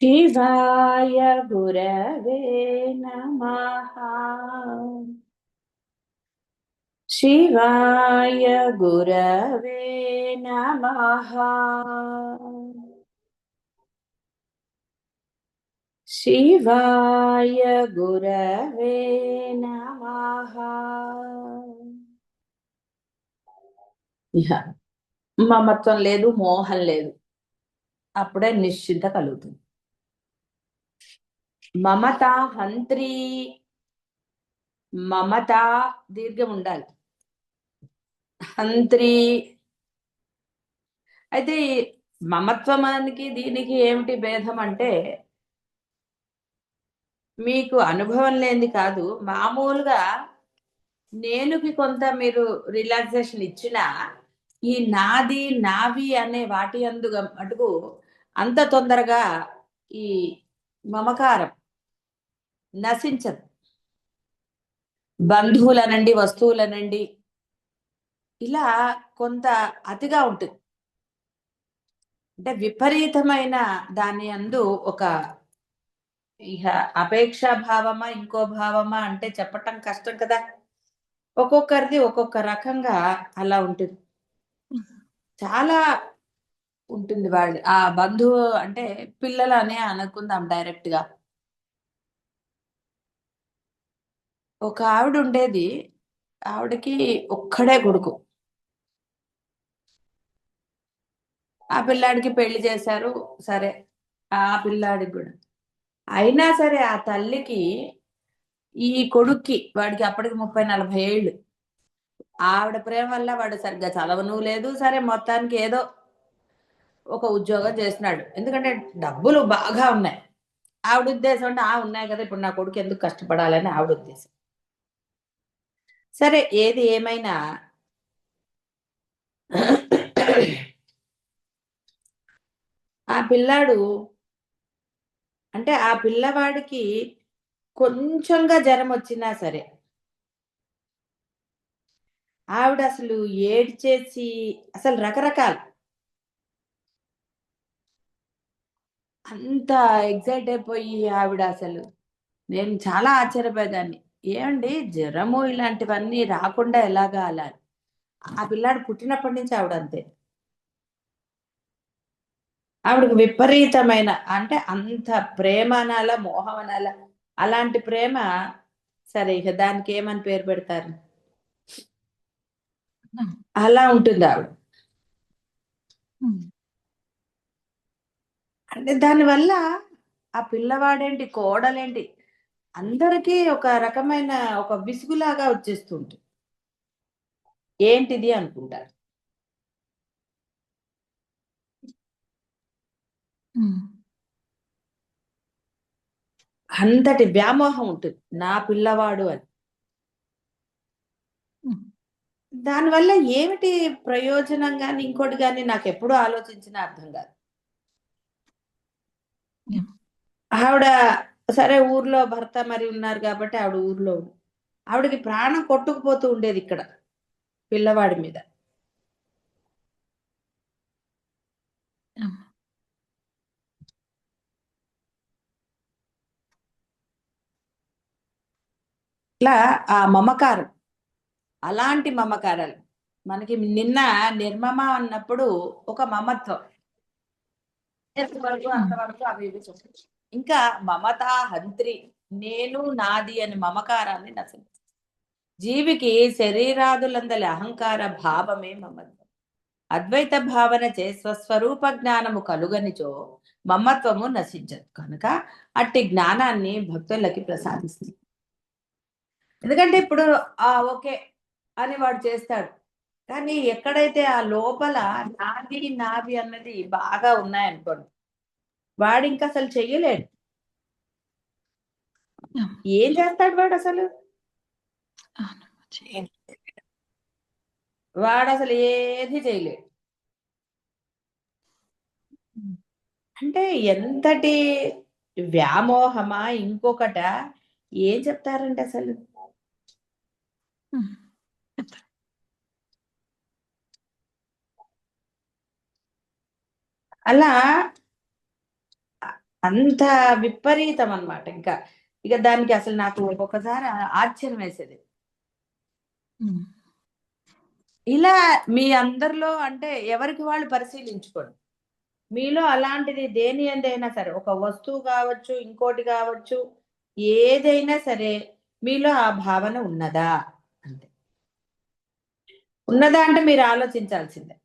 शिवाय गुरवे नमः। शिवाय गुरवे नमः। शिवाय गुरवे नमः। ఇహ మమత్వం లేదు, మోహం లేదు. అప్పుడే నిశ్చింత కలుగుతుంది. మమత హంత్రి. మమత దీర్ఘం ఉండాలి. హంత్రి. అయితే మమత్వమానికి దీనికి ఏమిటి భేదం అంటే, మీకు అనుభవం లేనిది కాదు, మామూలుగా నేనుకి కొంత మీరు రిలాక్సేషన్ ఇచ్చినా, ఈ నాది నావి అనే వాటి మటుకు అంత తొందరగా ఈ మమకారం నశించదు. బంధువులనండి, వస్తువులనండి, ఇలా కొంత అతిగా ఉంటుంది. అంటే విపరీతమైన దాని అందు ఒక ఇహ అపేక్షా భావమా ఇంకో భావమా అంటే చెప్పటం కష్టం కదా. ఒక్కొక్కరిది ఒక్కొక్క రకంగా అలా ఉంటుంది. చాలా ఉంటుంది. వాళ్ళు ఆ బంధువు అంటే పిల్లలనే అనుకుందాం డైరెక్ట్ గా. ఒక ఆవిడ ఉండేది. ఆవిడకి ఒక్కడే కొడుకు. ఆ పిల్లాడికి పెళ్లి చేశారు. సరే, ఆ పిల్లాడికి కూడా అయినా సరే ఆ తల్లికి ఈ కొడుక్కి, వాడికి అప్పటికి 30-40 ఏళ్ళు, ఆవిడ ప్రేమ వల్ల వాడు సరిగ్గా చదవను లేదు. సరే, మొత్తానికి ఏదో ఒక ఉద్యోగం చేస్తున్నాడు. ఎందుకంటే డబ్బులు బాగా ఉన్నాయి. ఆవిడ ఉద్దేశం అంటే ఉన్నాయి కదా, ఇప్పుడు నా కొడుకు ఎందుకు కష్టపడాలని ఆవిడ ఉద్దేశం. సరే, ఏది ఏమైనా ఆ పిల్లాడు అంటే ఆ పిల్లవాడికి కొంచెంగా జ్వరం వచ్చినా సరే ఆవిడ అసలు ఏడ్చేసి, అసలు రకరకాలు అంత ఎగ్జైట్ అయిపోయి ఆవిడ అసలు, నేను చాలా ఆశ్చర్యపోయేదాన్ని. ఏమండి, జ్వరము ఇలాంటివన్నీ రాకుండా ఎలాగా అలా. ఆ పిల్లాడు పుట్టినప్పటి నుంచి ఆవిడ అంతే. ఆవిడకు విపరీతమైన అంటే అంత ప్రేమ అనాల, మోహం అనాల, అలాంటి ప్రేమ. సరే, ఇక దానికి ఏమని పేరు పెడతారు, అలా ఉంటుంది ఆవిడ. అంటే దానివల్ల ఆ పిల్లవాడేంటి, కోడలేంటి, అందరికీ ఒక రకమైన ఒక విసుగులాగా వచ్చేస్తుంటుంది. ఏంటిది అనుకుంటారు. అంతటి వ్యామోహం ఉంటుంది నా పిల్లవాడు అని. దానివల్ల ఏమిటి ప్రయోజనం గాని ఇంకోటి గాని నాకు ఎప్పుడూ ఆలోచించినా అర్థం కాదు. ఆవిడ సరే, ఊర్లో భర్త మరి ఉన్నారు కాబట్టి ఆవిడ ఊర్లో ఆవిడకి ప్రాణం కొట్టుకుపోతూ ఉండేది ఇక్కడ పిల్లవాడి మీద. ఇట్లా ఆ మమకారం, అలాంటి మమకారాలు మనకి నిన్న నిర్మమ అన్నప్పుడు ఒక మమత్వం, ఎంతవరకు అంతవరకు అవి ఇవి చూపించు. ఇంకా మమతా హంత్రి, నేను నాది అని మమకారాన్ని నశించు. జీవికి శరీరాదులందలి అహంకార భావమే మమత్వం. అద్వైత భావన చే స్వస్వరూప జ్ఞానము కలుగనిచో మమత్వము నశించదు కనుక అట్టి జ్ఞానాన్ని భక్తులకి ప్రసాదిస్తుంది. ఎందుకంటే ఇప్పుడు ఓకే అని వాడు చేస్తాడు, కానీ ఎక్కడైతే ఆ లోపల నాది నాది అన్నది బాగా ఉన్నాయనుకోండి, వాడు ఇంకా అసలు చెయ్యలేడు. ఏం చేస్తాడు వాడు అసలు? వాడు అసలు ఏది చేయలేడు. అంటే ఎంతటి వ్యామోహమా ఇంకొకట, ఏం చెప్తారండి అసలు. అలా అంత విపరీతం అన్నమాట. ఇంకా ఇక దానికి అసలు నాకు ఒక్కొక్కసారి ఆశ్చర్యం వేసేది. ఇలా మీ అందరిలో అంటే ఎవరికి వాళ్ళు పరిశీలించుకోండి. మీలో అలాంటిది దేని ఎందైనా సరే, ఒక వస్తువు కావచ్చు, ఇంకోటి కావచ్చు, ఏదైనా సరే మీలో ఆ భావన ఉన్నదా అంటే, ఉన్నదా అంటే మీరు ఆలోచించాల్సిందే.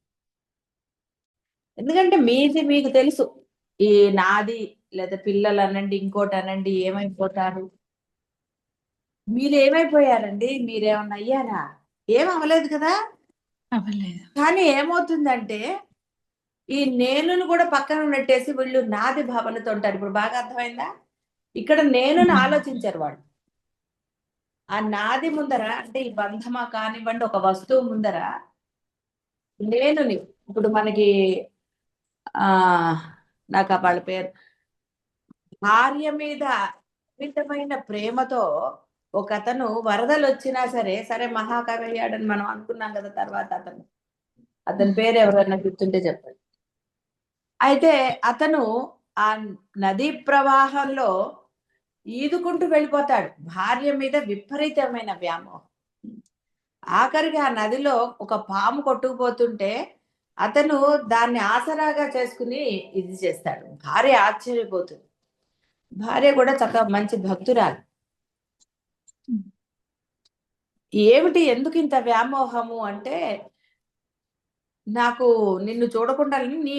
ఎందుకంటే మీది మీకు తెలుసు. ఈ నాది లేదా పిల్లలు అనండి, ఇంకోటి అనండి ఏమైపోతారు. మీరు ఏమైపోయారండి? మీరేమన్నా అయ్యారా? ఏం అవ్వలేదు కదా. అవ్వలేదు. కానీ ఏమవుతుందంటే ఈ నేనును కూడా పక్కన నెట్టేసి వీళ్ళు నాది భావనతో ఉంటారు. ఇప్పుడు బాగా అర్థమైందా? ఇక్కడ నేనుని ఆలోచించారు వాళ్ళు. ఆ నాది ముందర అంటే ఈ బంధమా కానివ్వండి, ఒక వస్తువు ముందర నేనుని ఇప్పుడు మనకి ఆ నాకు వాళ్ళ పేరు భార్య మీద అమితమైన ప్రేమతో ఒక అతను వరదలు వచ్చినా సరే సరే మహాకవి అయ్యాడని మనం అనుకున్నాం కదా. తర్వాత అతని పేరు ఎవరైనా గుర్తుంటే చెప్పండి. అయితే అతను ఆ నదీ ప్రవాహంలో ఈదుకుంటూ వెళ్ళిపోతాడు. భార్య మీద విపరీతమైన వ్యామోహం. ఆఖరికి ఆ నదిలో ఒక పాము కొట్టుకుపోతుంటే అతను దాన్ని ఆసరాగా చేసుకుని ఇది చేస్తాడు. భార్య ఆశ్చర్యపోతుంది. భార్య కూడా చక్కగా మంచి భక్తురాలు. ఏమిటి ఎందుకు ఇంత వ్యామోహము అంటే, నాకు నిన్ను చూడకుండా నీ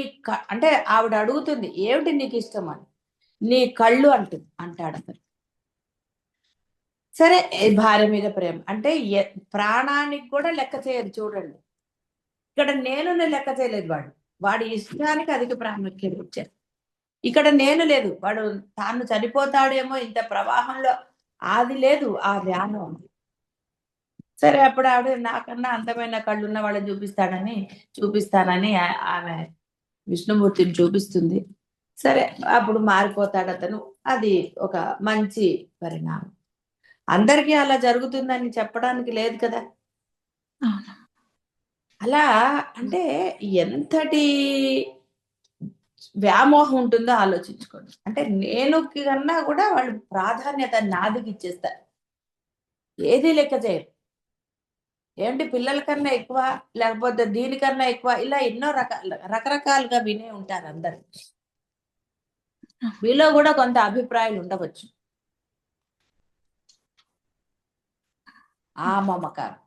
అంటే ఆవిడ అడుగుతుంది ఏమిటి నీకు ఇష్టం అని. నీ కళ్ళు అంటాడు అతను. సరే భార్య మీద ప్రేమ అంటే ప్రాణానికి కూడా లెక్క చేయరు చూడండి. ఇక్కడ నేను లెక్క చేయలేదు వాడు. వాడి ఇష్టానికి అధిక ప్రాముఖ్యత ఇచ్చారు. ఇక్కడ నేను లేదు. వాడు తాను చనిపోతాడేమో ఇంత ప్రవాహంలో అది లేదు ఆ వ్యానం. సరే అప్పుడు ఆవిడ నాకన్నా అందమైన కళ్ళున్న వాళ్ళని చూపిస్తానని ఆమె విష్ణుమూర్తిని చూపిస్తుంది. సరే అప్పుడు మారిపోతాడు అతను. అది ఒక మంచి పరిణామం. అందరికీ అలా జరుగుతుందని చెప్పడానికి లేదు కదా. అలా అంటే ఎంతటి వ్యామోహం ఉంటుందో ఆలోచించుకోండి. అంటే నేను కన్నా కూడా వాళ్ళు ప్రాధాన్యత నాదికి ఇచ్చేస్తారు. ఏది లెక్క చేయరు. ఏంటి పిల్లల కన్నా ఎక్కువ, లేకపోతే దీనికన్నా ఎక్కువ, ఇలా ఎన్నో రకరకాలుగా వినే ఉంటారు అందరు. మీలో కూడా కొంత అభిప్రాయాలు ఉండవచ్చు. ఆ మమకారం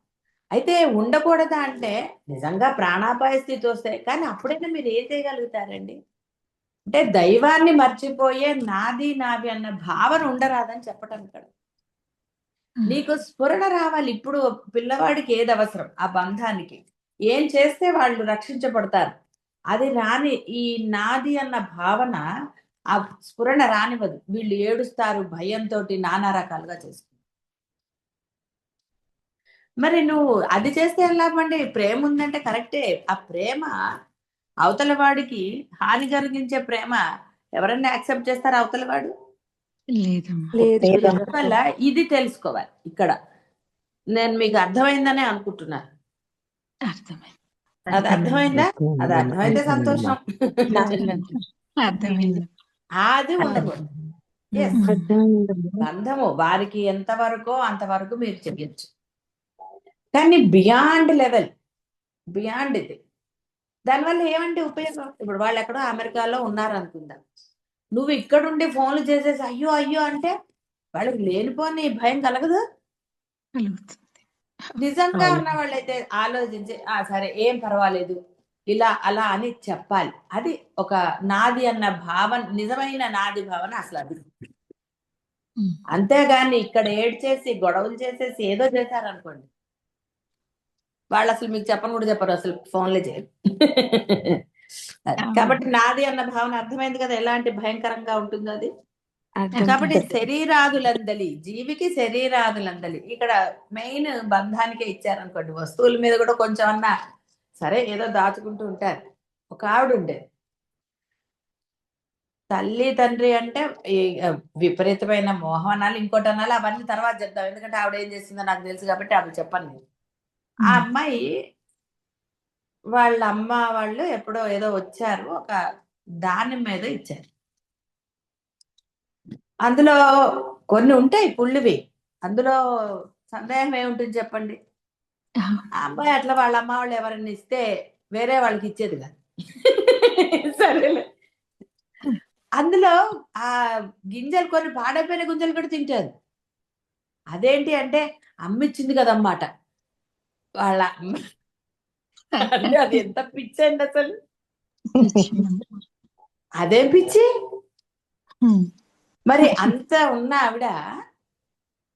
అయితే ఉండకూడదా అంటే నిజంగా ప్రాణాపాయ స్థితి వస్తే, కానీ అప్పుడైనా మీరు ఏం చేయగలుగుతారండి? అంటే దైవాన్ని మర్చిపోయే నాది అన్న భావన ఉండరాదని చెప్పటం ఇక్కడ. నీకు స్ఫురణ రావాలి. ఇప్పుడు పిల్లవాడికి ఏది అవసరం ఆ బంధానికి, ఏం చేస్తే వాళ్ళు రక్షించబడతారు, అది రాని ఈ నాది అన్న భావన ఆ స్ఫురణ రానివ్వదు. వీళ్ళు ఏడుస్తారు భయంతో నానా రకాలుగా చేస్తారు. మరి నువ్వు అది చేస్తే ఎలా అండి? ప్రేమ ఉందంటే కరెక్టే. ఆ ప్రేమ అవతల వాడికి హాని కలిగించే ప్రేమ ఎవరన్నా యాక్సెప్ట్ చేస్తారా అవతల వాడు? వల్ల ఇది తెలుసుకోవాలి ఇక్కడ. నేను మీకు అర్థమైందనే అనుకుంటున్నాను. అది అర్థమైందా? అది అర్థమైతే సంతోషం. అది ఉండకూడదు. బంధము వారికి ఎంతవరకో అంతవరకు మీరు చెయ్యొచ్చు. కానీ బియాండ్ లెవెల్, బియాండ్ ఇది. దానివల్ల ఏమంటే ఉపయోగం? ఇప్పుడు వాళ్ళు ఎక్కడో అమెరికాలో ఉన్నారు అనుకుందాం. నువ్వు ఇక్కడుండి ఫోన్లు చేసేసి అయ్యో అయ్యో అంటే వాళ్ళకి లేనిపోని భయం కలగదు. నిజంగా ఉన్న వాళ్ళైతే ఆలోచించి సరే ఏం పర్వాలేదు ఇలా అలా అని చెప్పాలి. అది ఒక నాది అన్న భావన, నిజమైన నాది భావన అసలు అది. అంతేగాని ఇక్కడ ఏడ్చేసి గొడవలు చేసేసి ఏదో చేశారనుకోండి, వాళ్ళు అసలు మీకు చెప్పను కూడా చెప్పరు, అసలు ఫోన్లే చేయరు. కాబట్టి నాది అన్న భావన అర్థమైంది కదా ఎలాంటి భయంకరంగా ఉంటుందో అది. కాబట్టి శరీరాదులందలి జీవికి శరీరాదులందలి ఇక్కడ మెయిన్ బంధానికే ఇచ్చారనుకోండి. వస్తువుల మీద కూడా కొంచెం అన్నా సరే ఏదో దాచుకుంటూ ఉంటారు. ఒక ఆవిడ ఉండేది, తల్లి తండ్రి అంటే ఈ విపరీతమైన మోహం అనాలి, ఇంకోటి అనాలి, అవన్నీ తర్వాత చెప్తాం. ఎందుకంటే ఆవిడ ఏం చేస్తుందో నాకు తెలుసు కాబట్టి ఆవిడ చెప్పను నేను. ఆ అమ్మాయి వాళ్ళ అమ్మ వాళ్ళు ఎప్పుడో ఏదో వచ్చారు, ఒక దాని మీద ఇచ్చారు. అందులో కొన్ని ఉంటాయి పుల్లివి, అందులో సందేహం ఏముంటుంది చెప్పండి. ఆ అబ్బాయి అట్లా వాళ్ళ అమ్మ వాళ్ళు ఎవరైనా ఇస్తే వేరే వాళ్ళకి ఇచ్చేది కాదు. సరేలే, అందులో ఆ గింజలు కొన్ని పాడైపోయిన గింజలు కూడా తింటారు. అదేంటి అంటే అమ్మిచ్చింది కదన్నమాట వాళ్ళ అమ్మ. అంటే అది ఎంత పిచ్చి అండి అసలు. అదేం పిచ్చి. మరి అంత ఉన్న ఆవిడ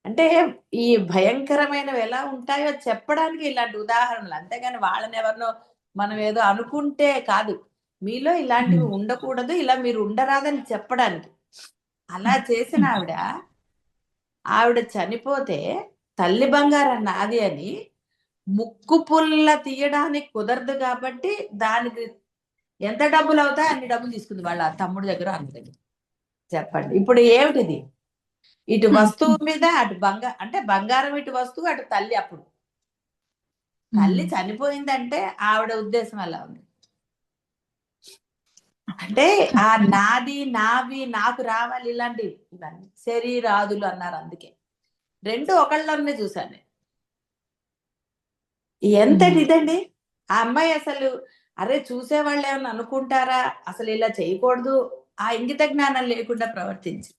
అంటే ఈ భయంకరమైనవి ఎలా ఉంటాయో చెప్పడానికి ఇలాంటి ఉదాహరణలు, అంతేగాని వాళ్ళని ఎవరినో మనం ఏదో అనుకుంటే కాదు. మీలో ఇలాంటివి ఉండకూడదు, ఇలా మీరు ఉండరాదని చెప్పడానికి. అలా చేసిన ఆవిడ చనిపోతే తల్లి బంగారం నాది అని ముక్కు పుల్ల తీయడానికి కుదరదు కాబట్టి దానికి ఎంత డబ్బులు అవుతాయి అన్ని డబ్బులు తీసుకుంది వాళ్ళ తమ్ముడి దగ్గర, అన్న దగ్గర. చెప్పండి ఇప్పుడు ఏమిటిది. ఇటు వస్తువు మీద అటు అంటే బంగారం ఇటు వస్తువు అటు తల్లి. అప్పుడు తల్లి చనిపోయిందంటే ఆవిడ ఉద్దేశం ఎలా ఉంది అంటే ఆ నాది నావి నాకు రావాలి ఇలాంటి ఇవన్నీ శరీరాదులు అన్నారు. అందుకే రెండు ఒకళ్ళనే చూశాను. ఎంతటి ఇదండి ఆ అమ్మాయి అసలు. అరే చూసేవాళ్ళు ఏమన్నా అనుకుంటారా అసలు ఇలా చేయకూడదు, ఆ ఇంగిత జ్ఞానం లేకుండా ప్రవర్తించి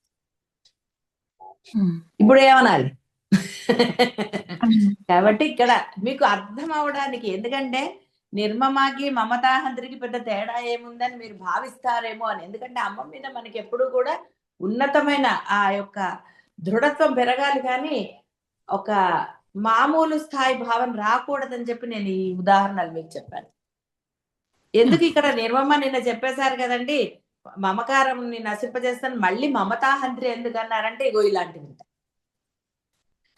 ఇప్పుడు ఏమనాలి. కాబట్టి ఇక్కడ మీకు అర్థం అవడానికి, ఎందుకంటే నిర్మమాకి మమతాహంత్రికి పెద్ద తేడా ఏముందని మీరు భావిస్తారేమో అని. ఎందుకంటే అమ్మ మీద మనకి ఎప్పుడు కూడా ఉన్నతమైన ఆ యొక్క దృఢత్వం పెరగాలి, కానీ ఒక మామూలు స్థాయి భావన రాకూడదని చెప్పి నేను ఈ ఉదాహరణలు మీకు చెప్పాను. ఎందుకు ఇక్కడ నిర్మమ నిన్న చెప్పేశారు కదండి, మమకారం నశింపజేస్తాను, మళ్ళీ మమతాహంత్రి ఎందుకు అన్నారంటే ఇగో ఇలాంటివి ఉంటాయి.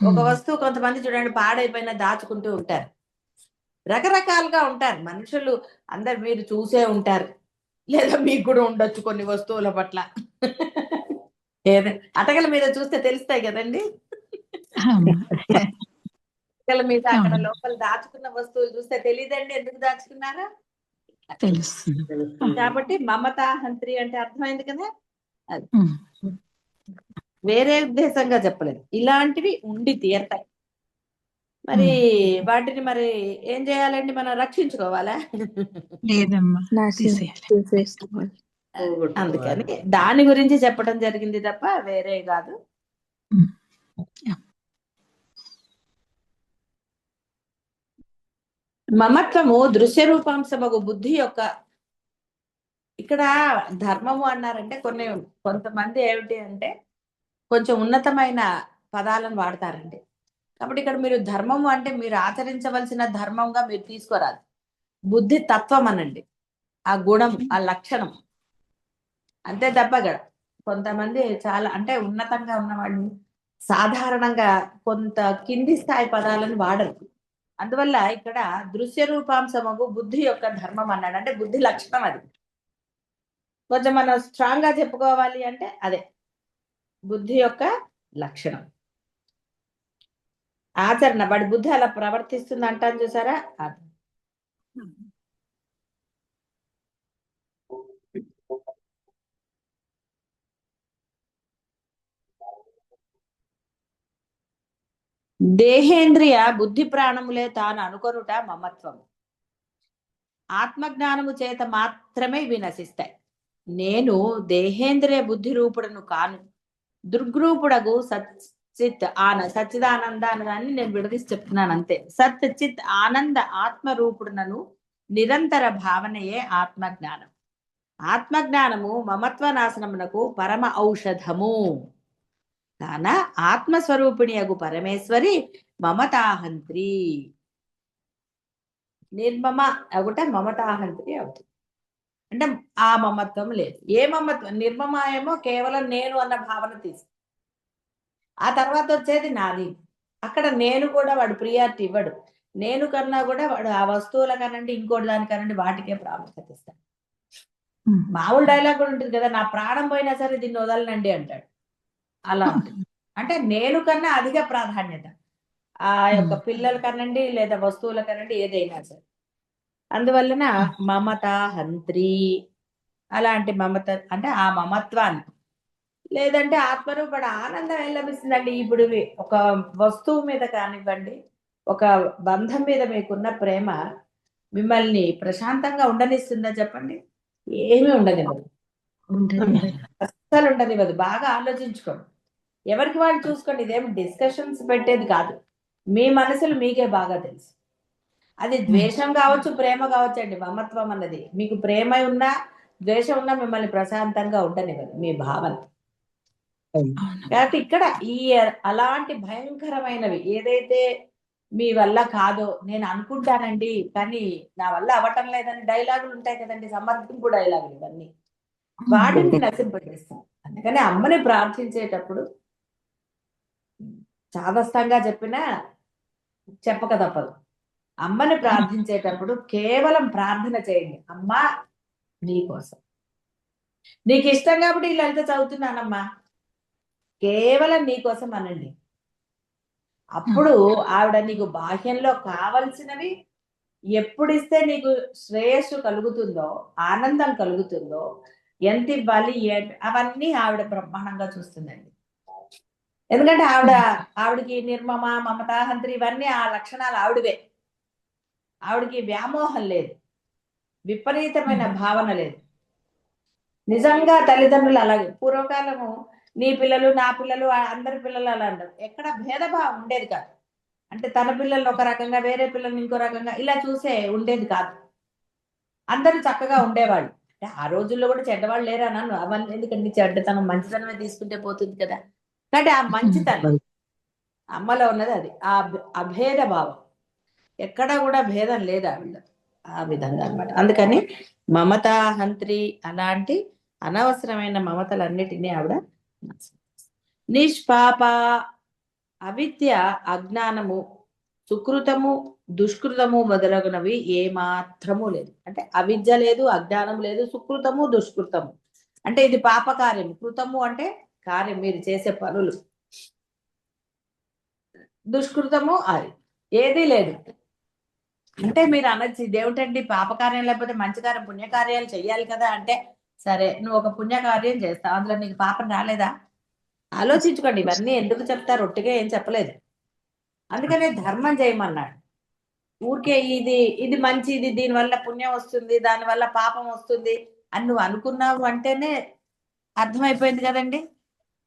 ఒక వస్తువు కొంతమంది చూడండి పాడైపోయినా దాచుకుంటూ ఉంటారు, రకరకాలుగా ఉంటారు మనుషులు. అందరు మీరు చూసే ఉంటారు, లేదా మీకు కూడా ఉండొచ్చు కొన్ని వస్తువుల పట్ల. ఏదో అటకల మీద చూస్తే తెలుస్తాయి కదండి. అటకల మీద అక్కడ లోపల దాచుకున్న వస్తువులు చూస్తే తెలియదండి ఎందుకు దాచుకున్నారా. తెలుస్తుంది. కాబట్టి మమతాహంత్రి అంటే అర్థమైంది కదా. అది వేరే ఉద్దేశంగా చెప్పలేదు, ఇలాంటివి ఉండి తీరతాయి. మరి వాటిని మరి ఏం చేయాలండి, మనం రక్షించుకోవాలా? లేదమ్మా, అందుకని దాని గురించి చెప్పడం జరిగింది తప్ప వేరే కాదు. మమత్వము దృశ్య రూపాంశమగు బుద్ధి యొక్క, ఇక్కడ ధర్మము అన్నారంటే కొంతమంది ఏమిటి అంటే కొంచెం ఉన్నతమైన పదాలను వాడతారండి. కాబట్టి ఇక్కడ మీరు ధర్మము అంటే మీరు ఆచరించవలసిన ధర్మంగా మీరు తీసుకోరాదు, బుద్ధి తత్వం అనండి, ఆ గుణం ఆ లక్షణం అంతే తప్ప. కొంతమంది చాలా అంటే ఉన్నతంగా ఉన్నవాళ్ళు సాధారణంగా కొంత కింది స్థాయి పదాలను వాడరు. అందువల్ల ఇక్కడ దృశ్య రూపాంశమగు బుద్ధి యొక్క ధర్మం అన్నాడు, అంటే బుద్ధి లక్షణం. అది కొంచెం మనం స్ట్రాంగ్ గా చెప్పుకోవాలి అంటే అదే బుద్ధి యొక్క లక్షణం, ఆచరణ. వాడి బుద్ధి అలా ప్రవర్తిస్తుంది అంటాను చూసారా, అది. దేహేంద్రియ బుద్ధి ప్రాణములే తాను అనుకొనుట మమత్వం. ఆత్మజ్ఞానము చేత మాత్రమే ఇవి నశిస్తాయి. నేను దేహేంద్రియ బుద్ధి రూపుడను కాను, దృగ్రూపుడగు సచ్చిదానందాన్ని నేను విడదీసి చెప్తున్నాను అంతే. సత్ చిత్ ఆనంద ఆత్మ రూపుడునను నిరంతర భావనయే ఆత్మజ్ఞానం. ఆత్మజ్ఞానము మమత్వ నాశనమునకు పరమ ఔషధము కాన ఆత్మస్వరూపిణి అగు పరమేశ్వరి మమతాహంత్రి. నిర్మమ అగుట మమతాహంత్రి అవుతుంది. అంటే ఆ మమత్వం లేదు. ఏ మమత్వం? నిర్మమ ఏమో కేవలం నేను అన్న భావన తీసు, ఆ తర్వాత వచ్చేది నాది. అక్కడ నేను కూడా వాడు ప్రియారిటీ ఇవ్వడు. నేను కన్నా కూడా వాడు ఆ వస్తువుల కనండి ఇంకోటి దానికనండి వాటికే ప్రాముఖ్యత ఇస్తాడు. మామూలు డైలాగ్ కూడా ఉంటుంది కదా, నా ప్రాణం పోయినా సరే దీన్ని వదలనండి అంటాడు. అలా ఉంటుంది. అంటే నేను కన్నా అధిక ప్రాధాన్యత ఆ యొక్క పిల్లల కనండి లేదా వస్తువుల కనండి ఏదైనా సరే. అందువలన మమత హంత్రి, అలాంటి మమత అంటే ఆ మమత్వాన్ని లేదంటే ఆత్మరూపడ ఆనందం ఏం లభిస్తుందండి? ఇప్పుడు ఒక వస్తువు మీద కానివ్వండి, ఒక బంధం మీద మీకున్న ప్రేమ మిమ్మల్ని ప్రశాంతంగా ఉండనిస్తుందా చెప్పండి? ఏమీ ఉండనివ్వదు. ఉండదు. అస్సలు ఉండనివ్వదు. బాగా ఆలోచించుకోండి. ఎవరికి వాళ్ళు చూసుకోండి. ఇదేం డిస్కషన్స్ పెట్టేది కాదు. మీ మనసులు మీకే బాగా తెలుసు. అది ద్వేషం కావచ్చు, ప్రేమ కావచ్చు అండి. మమత్వం అన్నది మీకు ప్రేమ ఉన్నా, ద్వేషం ఉన్నా మిమ్మల్ని ప్రశాంతంగా ఉండనివ్వదు మీ భావన. అవును. కాబట్టి ఇక్కడ ఈ అలాంటి భయంకరమైనవి ఏదైతే మీ వల్ల కాదో నేను అనుకుంటానండి, కానీ నా వల్ల అవ్వటం లేదని డైలాగులు ఉంటాయి కదండి, సమర్థింపు డైలాగులు ఇవన్నీ. వాటిని నశింపజేస్తాం. అందుకని అమ్మని ప్రార్థించేటప్పుడు చాదస్తంగా చెప్పినా చెప్పక తప్పదు. అమ్మని ప్రార్థించేటప్పుడు కేవలం ప్రార్థన చేయండి. అమ్మా నీకోసం, నీకు ఇష్టం కాబట్టి ఈ లలిత చదువుతున్నానమ్మా, కేవలం నీకోసం అనండి. అప్పుడు ఆవిడ నీకు బాహ్యంలో కావలసినవి ఎప్పుడిస్తే నీకు శ్రేయస్సు కలుగుతుందో, ఆనందం కలుగుతుందో, ఎంత ఇవ్వాలి అవన్నీ ఆవిడ బ్రహ్మాండంగా చూస్తుందండి. ఎందుకంటే ఆవిడకి నిర్మమ, మమత, హంత్రి ఇవన్నీ ఆ లక్షణాలు ఆవిడవే. ఆవిడకి వ్యామోహం లేదు, విపరీతమైన భావన లేదు. నిజంగా తల్లిదండ్రులు అలాగే. పూర్వకాలము నీ పిల్లలు, నా పిల్లలు, అందరి పిల్లలు అలా అంటారు. ఎక్కడ భేదభావం ఉండేది కాదు. అంటే తన పిల్లల్ని ఒక రకంగా, వేరే పిల్లల్ని ఇంకో రకంగా ఇలా చూసే ఉండేది కాదు. అందరూ చక్కగా ఉండేవాళ్ళు. అంటే ఆ రోజుల్లో కూడా చెడ్డవాళ్ళు లేరా నన్ను, అవన్నీ ఎందుకండి, చెడ్డతనం మంచితనమే తీసుకుంటే పోతుంది కదా. కాబట్టి ఆ మంచితనం అమ్మలో ఉన్నది అది. ఆ అభేద భావం, ఎక్కడ కూడా భేదం లేదు ఆవిడ. ఆ విధంగా అన్నమాట. అందుకని మమత హంత్రి అలాంటి అనవసరమైన మమతలన్నిటినీ ఆవిడ నిష్పాప, అవిద్య, అజ్ఞానము, సుకృతము, దుష్కృతము మొదలగునవి ఏమాత్రము లేదు. అంటే అవిద్య లేదు, అజ్ఞానం లేదు, సుకృతము, దుష్కృతము అంటే ఇది పాపకార్యం. కృతము అంటే కార్యం, మీరు చేసే పనులు. దుష్కృతము అది ఏదీ లేదు. అంటే మీరు అనొచ్చు, ఇదేమిటండి పాపకార్యం లేకపోతే మంచి కార్యం, పుణ్యకార్యాలు చెయ్యాలి కదా అంటే, సరే నువ్వు ఒక పుణ్యకార్యం చేస్తావు, అందులో నీకు పాపం రాలేదా? ఆలోచించుకోండి. ఇవన్నీ ఎందుకు చెప్తారు, ఒట్టిగా ఏం చెప్పలేదు. అందుకనే ధర్మం చేయమన్నాడు. ఊరికే ఇది ఇది మంచి, ఇది దీనివల్ల పుణ్యం వస్తుంది, దానివల్ల పాపం వస్తుంది అని నువ్వు అనుకున్నావు అంటేనే అర్థమైపోయింది కదండి.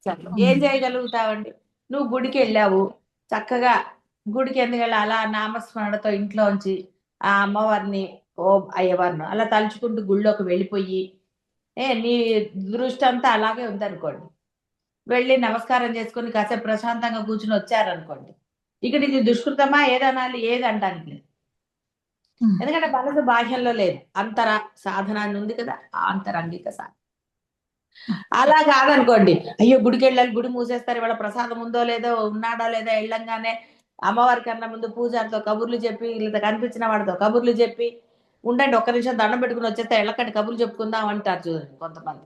సరే ఏం చేయగలుగుతావండి? నువ్వు గుడికి వెళ్ళావు, చక్కగా గుడికి ఎందుకు వెళ్ళి అలా నామస్మరణతో ఇంట్లోంచి ఆ అమ్మవారిని, ఓ అయ్యవారిని అలా తలుచుకుంటూ గుళ్ళోకి వెళ్ళిపోయి, నీ దృష్టి అంతా అలాగే ఉందనుకోండి, వెళ్ళి నమస్కారం చేసుకొని కాసేపు ప్రశాంతంగా కూర్చుని వచ్చారనుకోండి, ఇక్కడ ఇది దుష్కృతమా ఏదనాలి, ఏది అంటానికి లేదు. ఎందుకంటే మనసు బాహ్యంలో లేదు, అంతర సాధన అని ఉంది కదా, ఆ అంతరంగిక సాధన. అలా కాదనుకోండి, అయ్యో గుడికి వెళ్ళాలి, గుడి మూసేస్తారు, ఇవాళ ప్రసాదం ఉందో లేదో, ఉన్నాడో లేదో, వెళ్ళంగానే అమ్మవారి కన్నా ముందు పూజారితో కబుర్లు చెప్పి, లేదా కనిపించిన వాడితో కబుర్లు చెప్పి, ఉండండి ఒక్క నిమిషం దండం పెట్టుకుని వచ్చేస్తే వెళ్ళకండి కబుర్లు చెప్పుకుందాం అంటారు చూడండి కొంతమంది.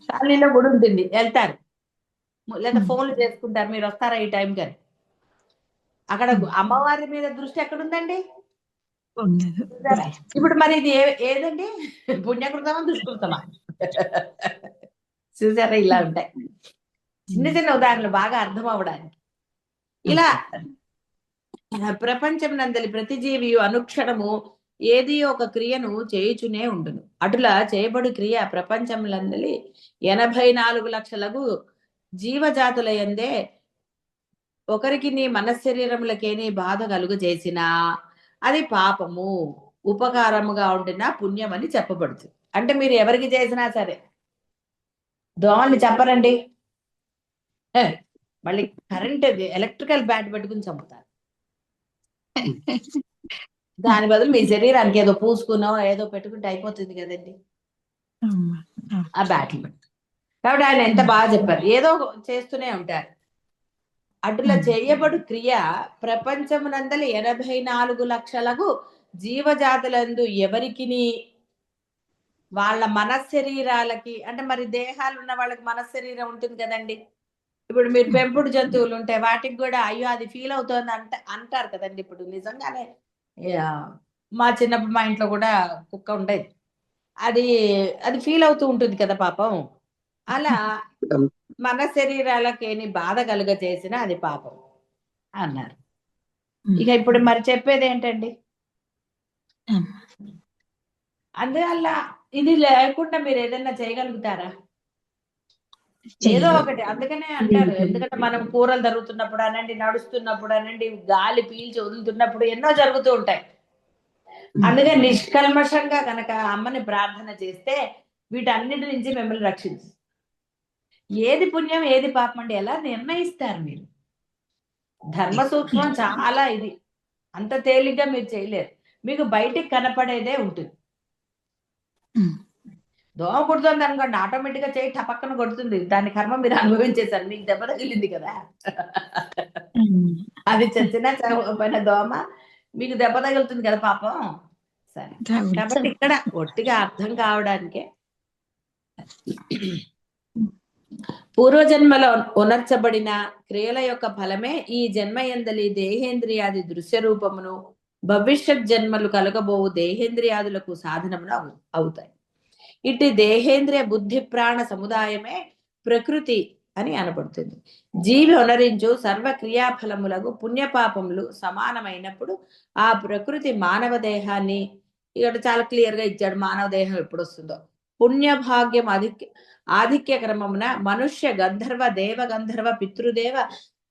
కాలనీలో గుడి ఉంటుంది, వెళ్తారు, లేదా ఫోన్లు చేసుకుంటారు, మీరు వస్తారా ఈ టైం కానీ. అక్కడ అమ్మవారి మీద దృష్టి ఎక్కడుందండి? ఇప్పుడు మరి ఇది ఏదండి, పుణ్యకృతమా దుష్కృతమా? చూసారా, ఇలా ఉంటాయి చిన్న చిన్న ఉదాహరణలు బాగా అర్థం అవ్వడానికి. ఇలా ప్రపంచం నందలి ప్రతి జీవియు అనుక్షణము ఏది ఒక క్రియను చేయుచునే ఉండును. అటులా చేయబడు క్రియ ప్రపంచములందలి 84 లక్షలకు జీవజాతుల యందే ఒకరికి నీ మనశ్శరీరములకేని బాధ కలుగు చేసినా అది పాపము, ఉపకారముగా ఉండిన పుణ్యం అని చెప్పబడుతుంది. అంటే మీరు ఎవరికి చేసినా సరే, దోమల్ని చెప్పరండి, మళ్ళీ కరెంట్ ఎలక్ట్రికల్ బ్యాట్ పెట్టుకుని చంపుతారు. దాని బదులు మీ శరీరానికి ఏదో పూసుకునో ఏదో పెట్టుకుంటే అయిపోతుంది కదండి ఆ బ్యాట్లు. కాబట్టి ఆయన ఎంత బాగా చెప్పారు, ఏదో చేస్తూనే ఉంటారు. అటులా చేయబడు క్రియ ప్రపంచమునందలి 84 లక్షలకు జీవజాతులందు ఎవరికి వాళ్ళ మనశ్శరీరాలకి, అంటే మరి దేహాలు ఉన్న వాళ్ళకి మనశ్శరీరం ఉంటుంది కదండి. ఇప్పుడు మీరు పెంపుడు జంతువులు ఉంటే వాటికి కూడా అయ్యో అది ఫీల్ అవుతోంది అంటారు కదండి. ఇప్పుడు నిజంగానే మా చిన్నప్పుడు మా ఇంట్లో కూడా కుక్క ఉండేది, అది అది ఫీల్ అవుతూ ఉంటుంది కదా పాపం. అలా మన శరీరాలకేని బాధ కలుగజేసిన అది పాపం అన్నారు. ఇక ఇప్పుడు మరి చెప్పేది ఏంటండి? అందువల్ల ఇది లేకుండా మీరు ఏదైనా చేయగలుగుతారా? ఏదో ఒకటి. అందుకనే అంటారు, ఎందుకంటే మనం కూరలు జరుగుతున్నప్పుడు అనండి, నడుస్తున్నప్పుడు అనండి, గాలి పీల్చి వదులుతున్నప్పుడు ఎన్నో జరుగుతూ ఉంటాయి. అందుకే నిష్కల్మషంగా కనుక అమ్మని ప్రార్థన చేస్తే వీటన్నిటి నుంచి మిమ్మల్ని రక్షించు. ఏది పుణ్యం ఏది పాపం అంటే ఎలా నిర్ణయిస్తారు మీరు? ధర్మ సూక్ష్మం చాలా ఇది. అంత తేలిగ్గా మీరు చేయలేరు. మీకు బయటికి కనపడేదే ఉంటుంది. దోమ కుడుతుంది అనుకోండి, ఆటోమేటిక్ గా చేయి టపక్కన కొడుతుంది. దాని కర్మ మీరు అనుభవించేశారు. మీకు దెబ్బ తగిలింది కదా. అది చచ్చినా పైన దోమ మీకు దెబ్బ తగులుతుంది కదా పాపం. సరే, కాబట్టి ఇక్కడ ఒట్టిగా అర్థం కావడానికే పూర్వజన్మలో ఉనర్చబడిన క్రియల యొక్క ఫలమే ఈ జన్మయందలి దేహేంద్రియాది దృశ్య రూపమును, భవిష్యత్ జన్మలు కలగబోవు దేహేంద్రియాదులకు సాధనమును అవుతాయి. ఇటు దేహేంద్రియ బుద్ధి ప్రాణ సముదాయమే ప్రకృతి అని అనబడుతుంది. జీవి ఉనరించు సర్వ క్రియాఫలములకు పుణ్యపాపములు సమానమైనప్పుడు ఆ ప్రకృతి మానవ దేహాన్ని, ఇక్కడ చాలా క్లియర్ గా ఇచ్చాడు మానవ దేహం ఎప్పుడు వస్తుందో, పుణ్యభాగ్యం ఆధిక్య క్రమమున మనుష్య గంధర్వ దేవ గంధర్వ పితృదేవ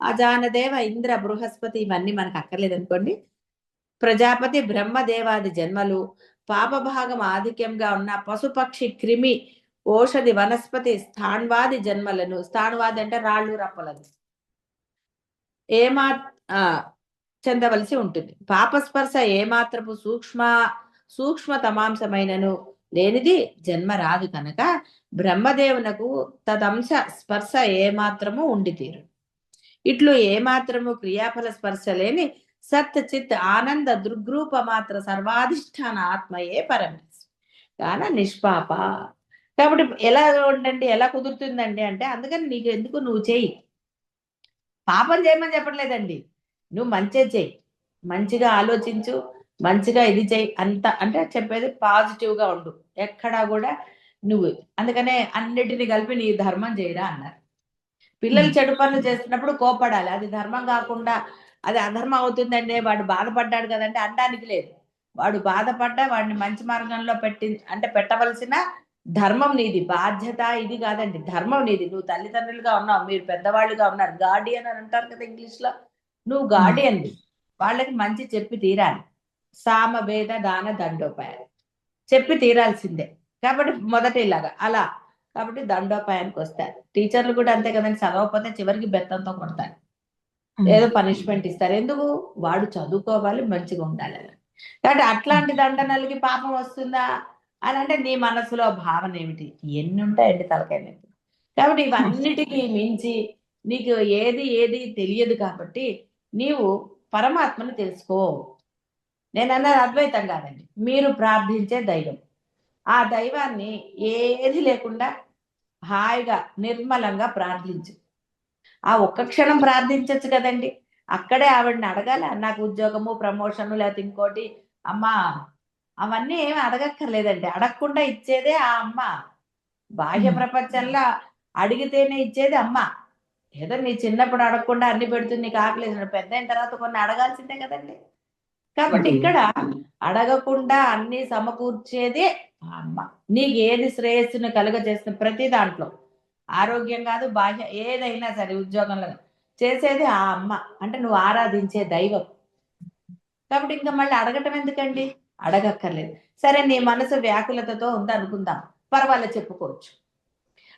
అజానదేవ ఇంద్ర బృహస్పతి ఇవన్నీ మనకు అక్కర్లేదు అనుకోండి. ప్రజాపతి బ్రహ్మదేవాది జన్మలు, పాపభాగం ఆధిక్యంగా ఉన్న పశుపక్షి క్రిమి ఓషధి వనస్పతి స్థాణ్వాది జన్మలను, స్థాణ్వాది అంటే రాళ్ళు రప్పలను చెందవలసి ఉంటుంది. పాపస్పర్శ ఏమాత్రపు సూక్ష్మతమాంశమైనను లేనిది జన్మ రాదు కనుక బ్రహ్మదేవునకు తదంశ స్పర్శ ఏమాత్రము ఉండి తీరు. ఇట్లు ఏమాత్రము క్రియాఫల స్పర్శ లేని సత్ చిత్ ఆనంద దృగ్రూప మాత్ర సర్వాధిష్టాన ఆత్మయే పరమేశ్వరు కాన నిష్పాప. కాబట్టి ఎలా ఉండండి, ఎలా కుదురుతుందండి అంటే, అందుకని నీకు ఎందుకు నువ్వు చేయి. పాపం చేయమని చెప్పట్లేదండి, నువ్వు మంచిగా చేయి, మంచిగా ఆలోచించు, మంచిగా ఇది చేయి, అంత అంటే చెప్పేది పాజిటివ్ గా ఉండు. ఎక్కడా కూడా నువ్వు అందుకనే అన్నిటిని కలిపి నీ ధర్మం చేయరా అన్నారు. పిల్లలు చెడు పనులు చేస్తున్నప్పుడు కోపడాలి, అది ధర్మం కాకుండా అది అధర్మం అవుతుందండి. వాడు బాధపడ్డాడు కదంటే అనడానికి లేదు. వాడు బాధపడ్డా వాడిని మంచి మార్గంలో పెట్టవలసిన ధర్మం నీది, బాధ్యత ఇది కాదండి, ధర్మం నీది. నువ్వు తల్లిదండ్రులుగా ఉన్నావు, మీరు పెద్దవాళ్ళుగా ఉన్నారు, గార్డియన్ అని అంటారు కదా ఇంగ్లీష్ లో. నువ్వు గార్డియన్, వాళ్ళకి మంచి చెప్పి తీరాలి. సామవేద దాన దండోపాయాలు చెప్పి తీరాల్సిందే. కాబట్టి మొదట ఇలాగా అలా, కాబట్టి దండోపాయానికి వస్తారు. టీచర్లు కూడా అంతే కదండి, చదవకపోతే చివరికి బెత్తంతో కొడతారు, ఏదో పనిష్మెంట్ ఇస్తారు. ఎందుకు? వాడు చదువుకోవాలి, మంచిగా ఉండాలి. కాబట్టి అట్లాంటి దండనలకి పాపం వస్తుందా అని అంటే నీ మనసులో భావన ఏమిటి? ఎన్ని ఉంటాయండి తలకాయ. కాబట్టి ఇవన్నిటికీ మించి నీకు ఏది ఏది తెలియదు. కాబట్టి నీవు పరమాత్మను తెలుసుకో. నేను అన్నది అద్వైతం కాదండి, మీరు ప్రార్థించే దైవం. ఆ దైవాన్ని ఏది లేకుండా హాయిగా నిర్మలంగా ప్రార్థించు. ఆ ఒక్క క్షణం ప్రార్థించచ్చు కదండి. అక్కడే ఆవిడని అడగాల, నాకు ఉద్యోగము ప్రమోషను లేకపోతే ఇంకోటి అమ్మా, అవన్నీ ఏమి అడగక్కర్లేదండి. అడగకుండా ఇచ్చేదే ఆ అమ్మ. బాహ్య ప్రపంచంలో అడిగితేనే ఇచ్చేది అమ్మ. ఏదో నీ చిన్నప్పుడు అడగకుండా అన్ని పెడుతుంది, నీకు ఆకలేదు, పెద్ద అయిన తర్వాత కొన్ని అడగాల్సిందే కదండి. కాబట్టి ఇక్కడ అడగకుండా అన్ని సమకూర్చేదే ఆ అమ్మ. నీకు ఏది శ్రేయస్సును కలుగజేస్తుంది ప్రతి దాంట్లో, ఆరోగ్యం కాదు బాహ్య ఏదైనా సరే, ఉద్యోగంలో చేసేది ఆ అమ్మ. అంటే నువ్వు ఆరాధించే దైవం. కాబట్టి ఇంకా మళ్ళీ అడగటం ఎందుకండి? అడగక్కర్లేదు. సరే, నీ మనసు వ్యాకులతతో ఉంది అనుకుందాం, పర్వాలేదు, చెప్పుకోవచ్చు.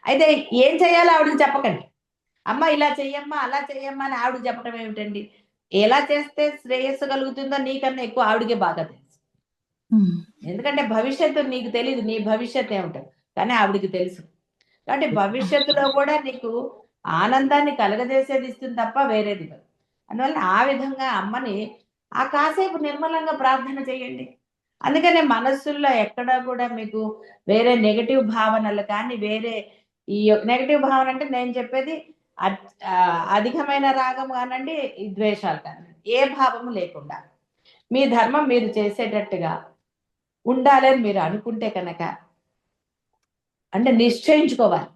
అయితే ఏం చేయాలో ఆవిడకి చెప్పకండి. అమ్మ ఇలా చెయ్యమ్మా అలా చెయ్యమ్మా అని ఆవిడకి చెప్పడం ఏమిటండి? ఎలా చేస్తే శ్రేయస్సు కలుగుతుందో నీకన్నా ఎక్కువ ఆవిడకే బాగా తెలుసు. ఎందుకంటే భవిష్యత్తు నీకు తెలియదు, నీ భవిష్యత్తు ఏమిటో, కానీ ఆవిడికి తెలుసు. కాబట్టి భవిష్యత్తులో కూడా నీకు ఆనందాన్ని కలగజేసేది ఇస్తుంది తప్ప వేరేది కాదు. అందువల్ల ఆ విధంగా అమ్మని ఆ కాసేపు నిర్మలంగా ప్రార్థన చేయండి. అందుకనే మనస్సుల్లో ఎక్కడా కూడా మీకు వేరే నెగటివ్ భావనలు కానీ, వేరే ఈ నెగటివ్ భావన అంటే నేను చెప్పేది అధికమైన రాగం కానండి, ఈ ద్వేషాలు కానండి, ఏ భావము లేకుండా మీ ధర్మం మీరు చేసేటట్టుగా ఉండాలని మీరు అనుకుంటే కనుక, అంటే నిశ్చయించుకోవాలి.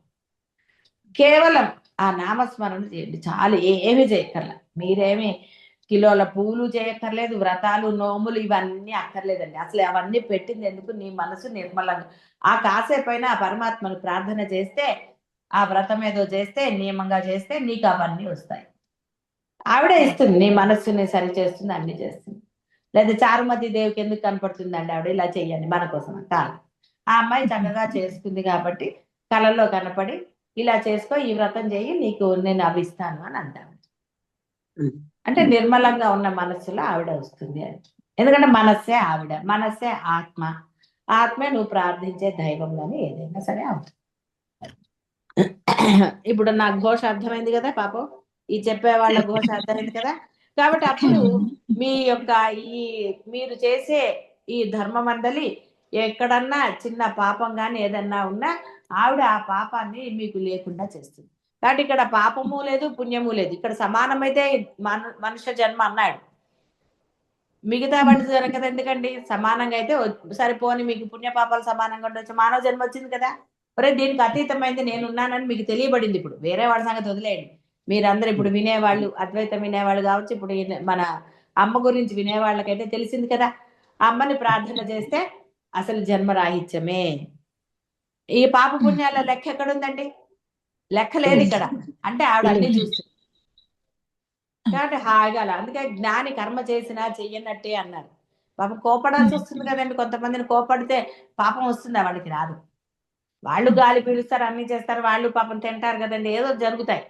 కేవలం ఆ నామస్మరణ చేయండి చాలు. ఏమి చేయక్కర్లా. మీరేమి కిలోల పూలు చేయక్కర్లేదు, వ్రతాలు నోములు ఇవన్నీ అక్కర్లేదండి. అసలు అవన్నీ పెట్టింది ఎందుకు? నీ మనసు నిర్మలంగా ఆ కాసేపైనా ఆ పరమాత్మను ప్రార్థన చేస్తే, ఆ వ్రతం ఏదో చేస్తే, నియమంగా చేస్తే నీకు అవన్నీ వస్తాయి. ఆవిడే ఇస్తుంది, నీ మనస్సుని సరి చేస్తుంది, అన్ని చేస్తుంది. లేదా చారుమతి దేవికి ఎందుకు కనపడుతుందండి ఆవిడ? ఇలా చెయ్యండి మన కోసం కాదు. ఆ అమ్మాయి చక్కగా చేసుకుంది కాబట్టి కళల్లో కనపడి ఇలా చేసుకో, ఈ వ్రతం చేయి, నీకు నేను అవి ఇస్తాను అని అంటాను. అంటే నిర్మలంగా ఉన్న మనస్సులో ఆవిడ వస్తుంది అని. ఎందుకంటే మనస్సే ఆవిడ, మనస్సే ఆత్మ, ఆత్మే నువ్వు ప్రార్థించే దైవం అని ఏదైనా సరే అవుతుంది. ఇప్పుడు నాకు ఘోష అర్థమైంది కదా పాపం, ఈ చెప్పే వాళ్ళ ఘోష అర్థమైంది కదా. కాబట్టి అప్పుడు మీ యొక్క ఈ మీరు చేసే ఈ ధర్మ మండలి ఎక్కడన్నా చిన్న పాపం కానీ ఏదన్నా ఉన్నా ఆవిడ ఆ పాపాన్ని మీకు లేకుండా చేస్తుంది. కాబట్టి ఇక్కడ పాపము లేదు, పుణ్యము లేదు, ఇక్కడ సమానమైతే మనుష్య జన్మ అన్నాడు. మిగతా వాళ్ళు జరగదు ఎందుకండి? సమానంగా అయితే సరిపోని మీకు పుణ్య పాపాలు సమానంగా ఉండొచ్చు, మానవ జన్మ వచ్చింది కదా. ఒరే దీనికి అతీతమైంది నేనున్నానని మీకు తెలియబడింది. ఇప్పుడు వేరే వాళ్ళ సంగతి వదిలేయండి. మీరందరూ ఇప్పుడు వినేవాళ్ళు, అద్వైతం వినేవాళ్ళు కావచ్చు, ఇప్పుడు మన అమ్మ గురించి వినేవాళ్ళకైతే తెలిసింది కదా. అమ్మని ప్రార్థన చేస్తే అసలు జన్మరాహిత్యమే. ఈ పాప పుణ్యాల లెక్క ఎక్కడుందండి? లెక్క లేదు ఇక్కడ. అంటే ఆవిడ అన్ని చూస్తుంది కాబట్టి హాయిగా అలా. అందుకే జ్ఞాని కర్మ చేసినా చెయ్యనట్టే అన్నారు. పాపం కోపడాల్సి వస్తుంది కదండి. కొంతమందిని కోపడితే పాపం వస్తుందా? వాళ్ళకి రాదు. వాళ్ళు గాలి పీలుస్తారు, అన్ని చేస్తారు, వాళ్ళు పాపం తింటారు కదండి, ఏదో జరుగుతాయి.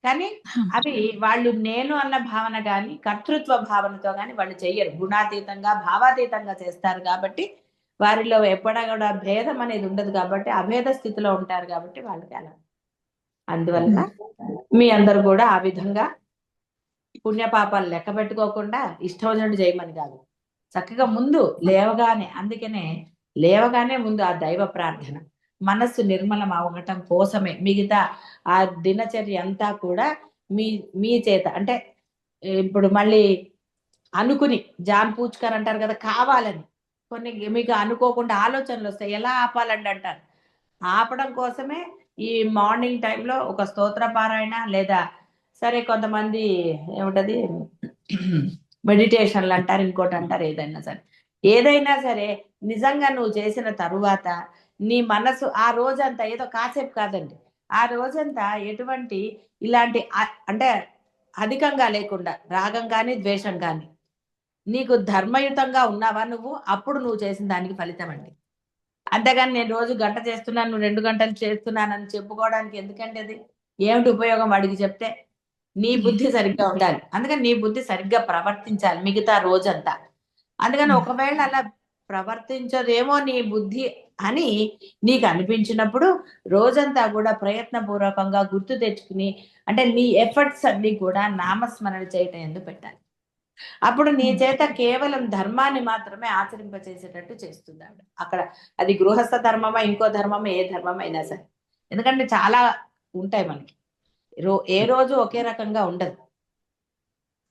కానీ అవి వాళ్ళు నేను అన్న భావన కానీ కర్తృత్వ భావనతో కానీ వాళ్ళు చెయ్యరు. గుణాతీతంగా భావాతీతంగా చేస్తారు కాబట్టి వారిలో ఎప్పుడా కూడా భేదం అనేది ఉండదు కాబట్టి అభేద స్థితిలో ఉంటారు కాబట్టి వాళ్ళకి అలా. అందువల్ల మీ అందరు కూడా ఆ విధంగా పుణ్యపాపాలు లెక్క పెట్టుకోకుండా ఇష్టం వచ్చినట్టు చేయమని కాదు, చక్కగా ముందు లేవగానే, అందుకనే లేవగానే ముందు ఆ దైవ ప్రార్థన, మనస్సు నిర్మలం అవ్వటం కోసమే మిగతా ఆ దినచర్య అంతా కూడా మీ మీ చేత అంటే ఇప్పుడు మళ్ళీ అనుకుని జాన్ పూచ్కర్ అంటారు కదా, కావాలని కొన్ని మీకు అనుకోకుండా ఆలోచనలు వస్తాయి, ఎలా ఆపాలండి అంటారు. ఆపడం కోసమే ఈ మార్నింగ్ టైంలో ఒక స్తోత్ర పారాయణ, లేదా సరే కొంతమంది ఏమిటది మెడిటేషన్లు అంటారు, ఇంకోటి అంటారు, ఏదైనా సరే నిజంగా నువ్వు చేసిన తరువాత నీ మనసు ఆ రోజంతా ఏదో కాసేపు కాదండి, ఆ రోజంతా ఎటువంటి ఇలాంటి అంటే అధికంగా లేకుండా రాగం కానీ ద్వేషం కానీ నీకు ధర్మయుతంగా ఉన్నావా నువ్వు, అప్పుడు నువ్వు చేసిన దానికి ఫలితం అండి. అంతేగాని నేను రోజు గంట చేస్తున్నాను, నువ్వు 2 గంటలు చేస్తున్నానని చెప్పుకోవడానికి ఎందుకంటే అది ఏమిటి ఉపయోగం? వాడికి చెప్తే నీ బుద్ధి సరిగ్గా ఉండాలి. అందుకని నీ బుద్ధి సరిగ్గా ప్రవర్తించాలి మిగతా రోజంతా. అందుకని ఒకవేళ అలా ప్రవర్తించదేమో నీ బుద్ధి అని నీకు అనిపించినప్పుడు రోజంతా కూడా ప్రయత్నపూర్వకంగా గుర్తు తెచ్చుకుని, అంటే నీ ఎఫర్ట్స్ అన్ని కూడా నామస్మరణ చేయటం ఎందుకు పెట్టాలి. అప్పుడు నీ చేత కేవలం ధర్మాన్ని మాత్రమే ఆచరింపచేసేటట్టు చేస్తుంది ఆవిడ అక్కడ. అది గృహస్థ ధర్మమా, ఇంకో ధర్మమా, ఏ ధర్మం అయినా సరే. ఎందుకంటే చాలా ఉంటాయి మనకి, ఏ రోజు ఒకే రకంగా ఉండదు.